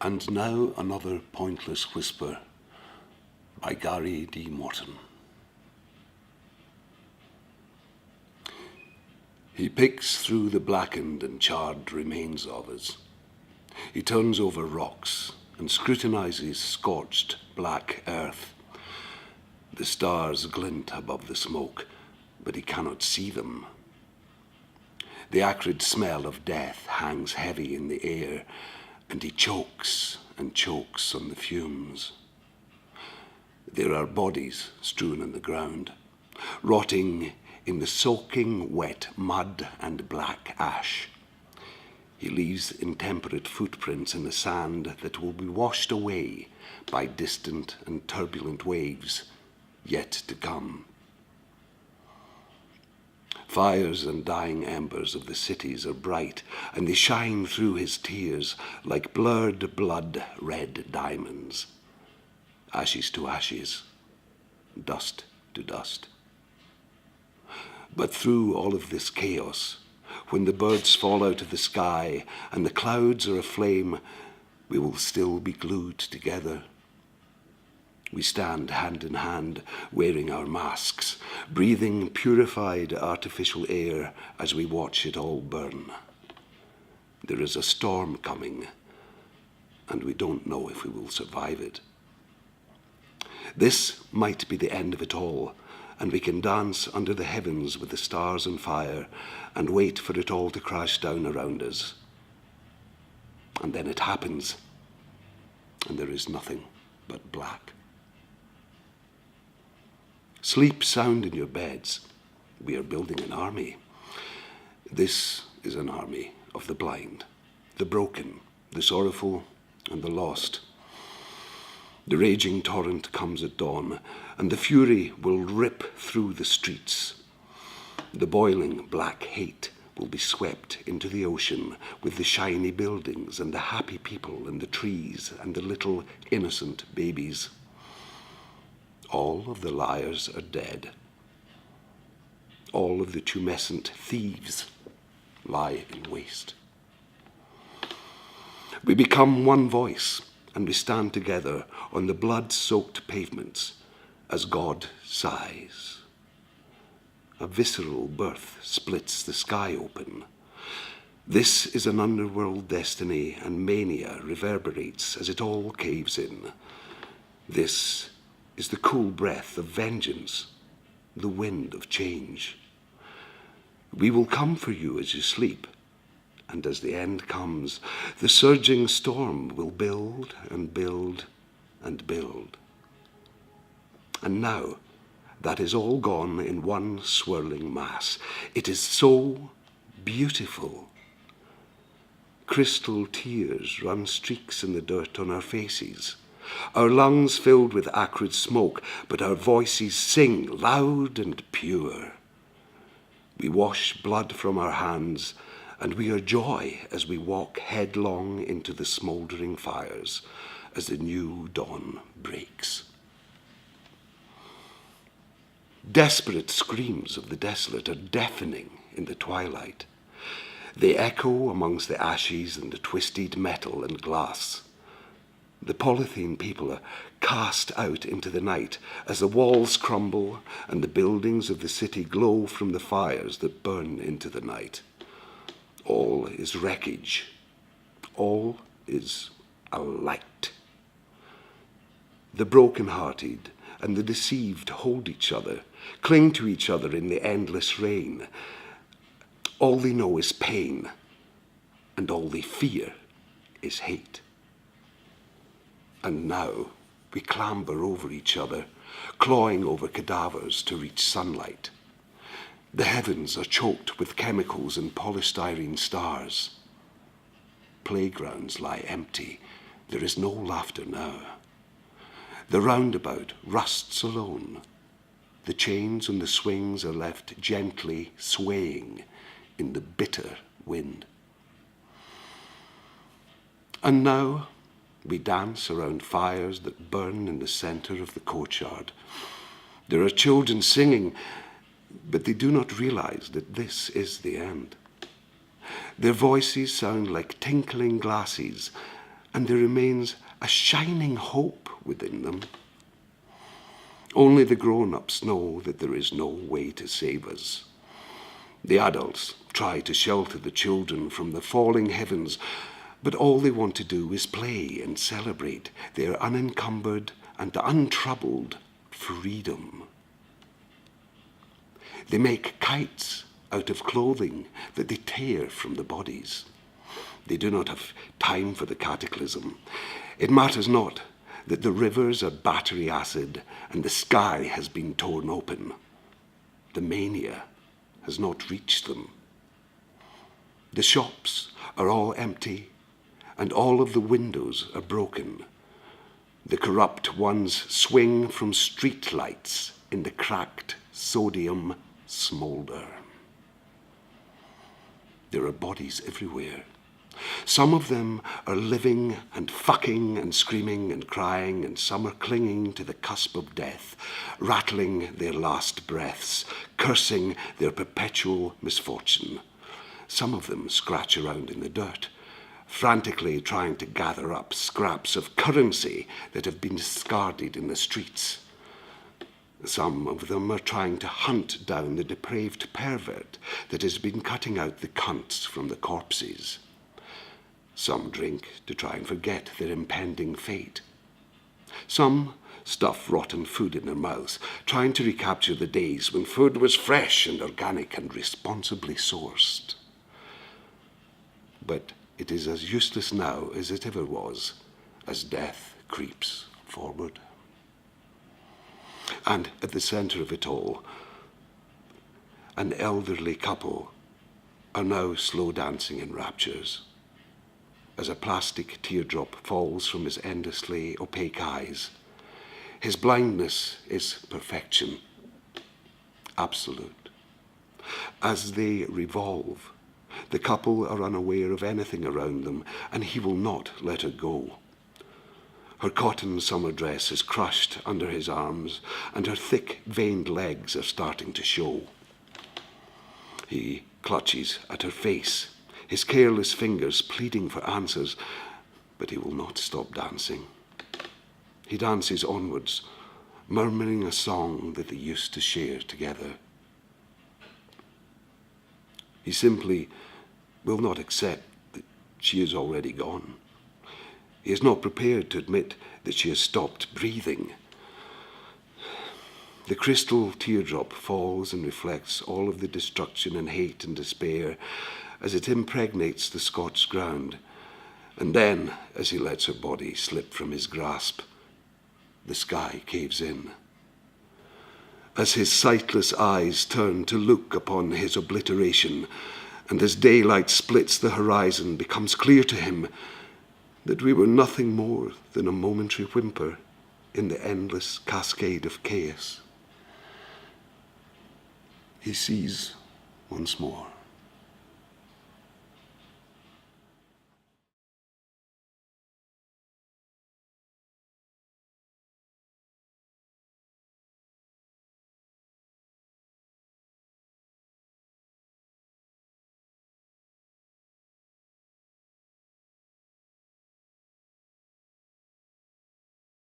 And now another pointless whisper by Gary D. Morton. He picks through the blackened and charred remains of us. He turns over rocks and scrutinizes scorched black earth. The stars glint above the smoke, but he cannot see them. The acrid smell of death hangs heavy in the air, and he chokes and chokes on the fumes. There are bodies strewn on the ground, rotting in the soaking wet mud and black ash. He leaves intemperate footprints in the sand that will be washed away by distant and turbulent waves yet to come. Fires and dying embers of the cities are bright, and they shine through his tears like blurred blood-red diamonds. Ashes to ashes, dust to dust. But through all of this chaos, when the birds fall out of the sky and the clouds are aflame, we will still be glued together. We stand hand in hand, wearing our masks, breathing purified artificial air as we watch it all burn. There is a storm coming, and we don't know if we will survive it. This might be the end of it all, and we can dance under the heavens with the stars on fire and wait for it all to crash down around us. And then it happens, and there is nothing but black. Sleep sound in your beds. We are building an army. This is an army of the blind, the broken, the sorrowful, and the lost. The raging torrent comes at dawn, and the fury will rip through the streets. The boiling black hate will be swept into the ocean with the shiny buildings and the happy people and the trees and the little innocent babies. All of the liars are dead. All of the tumescent thieves lie in waste. We become one voice, and we stand together on the blood-soaked pavements as God sighs. A visceral birth splits the sky open. This is an underworld destiny, and mania reverberates as it all caves in. This is the cool breath of vengeance, the wind of change. We will come for you as you sleep, and as the end comes, the surging storm will build and build and build. And now, that is all gone in one swirling mass. It is so beautiful. Crystal tears run streaks in the dirt on our faces. Our lungs filled with acrid smoke, but our voices sing loud and pure. We wash blood from our hands, and we are joy as we walk headlong into the smouldering fires as the new dawn breaks. Desperate screams of the desolate are deafening in the twilight. They echo amongst the ashes and the twisted metal and glass. The polythene people are cast out into the night as the walls crumble and the buildings of the city glow from the fires that burn into the night. All is wreckage. All is a light. The broken-hearted and the deceived hold each other, cling to each other in the endless rain. All they know is pain, and all they fear is hate. And now we clamber over each other, clawing over cadavers to reach sunlight. The heavens are choked with chemicals and polystyrene stars. Playgrounds lie empty. There is no laughter now. The roundabout rusts alone. The chains and the swings are left gently swaying in the bitter wind. And now we dance around fires that burn in the center of the courtyard. There are children singing, but they do not realize that this is the end. Their voices sound like tinkling glasses, and there remains a shining hope within them. Only the grown-ups know that there is no way to save us. The adults try to shelter the children from the falling heavens, but all they want to do is play and celebrate their unencumbered and untroubled freedom. They make kites out of clothing that they tear from the bodies. They do not have time for the cataclysm. It matters not that the rivers are battery acid and the sky has been torn open. The mania has not reached them. The shops are all empty and all of the windows are broken. The corrupt ones swing from street lights in the cracked sodium smoulder. There are bodies everywhere. Some of them are living and fucking and screaming and crying, and some are clinging to the cusp of death, rattling their last breaths, cursing their perpetual misfortune. Some of them scratch around in the dirt, frantically trying to gather up scraps of currency that have been discarded in the streets. Some of them are trying to hunt down the depraved pervert that has been cutting out the cunts from the corpses. Some drink to try and forget their impending fate. Some stuff rotten food in their mouths, trying to recapture the days when food was fresh and organic and responsibly sourced. But it is as useless now as it ever was, as death creeps forward. And at the centre of it all, an elderly couple are now slow dancing in raptures, as a plastic teardrop falls from his endlessly opaque eyes. His blindness is perfection, absolute. As they revolve, the couple are unaware of anything around them, and he will not let her go. Her cotton summer dress is crushed under his arms, and her thick, veined legs are starting to show. He clutches at her face, his careless fingers pleading for answers, but he will not stop dancing. He dances onwards, murmuring a song that they used to share together. He simply will not accept that she is already gone. He is not prepared to admit that she has stopped breathing. The crystal teardrop falls and reflects all of the destruction and hate and despair as it impregnates the Scots ground. And then, as he lets her body slip from his grasp, the sky caves in. As his sightless eyes turn to look upon his obliteration, and as daylight splits the horizon, becomes clear to him that we were nothing more than a momentary whimper in the endless cascade of chaos. He sees once more.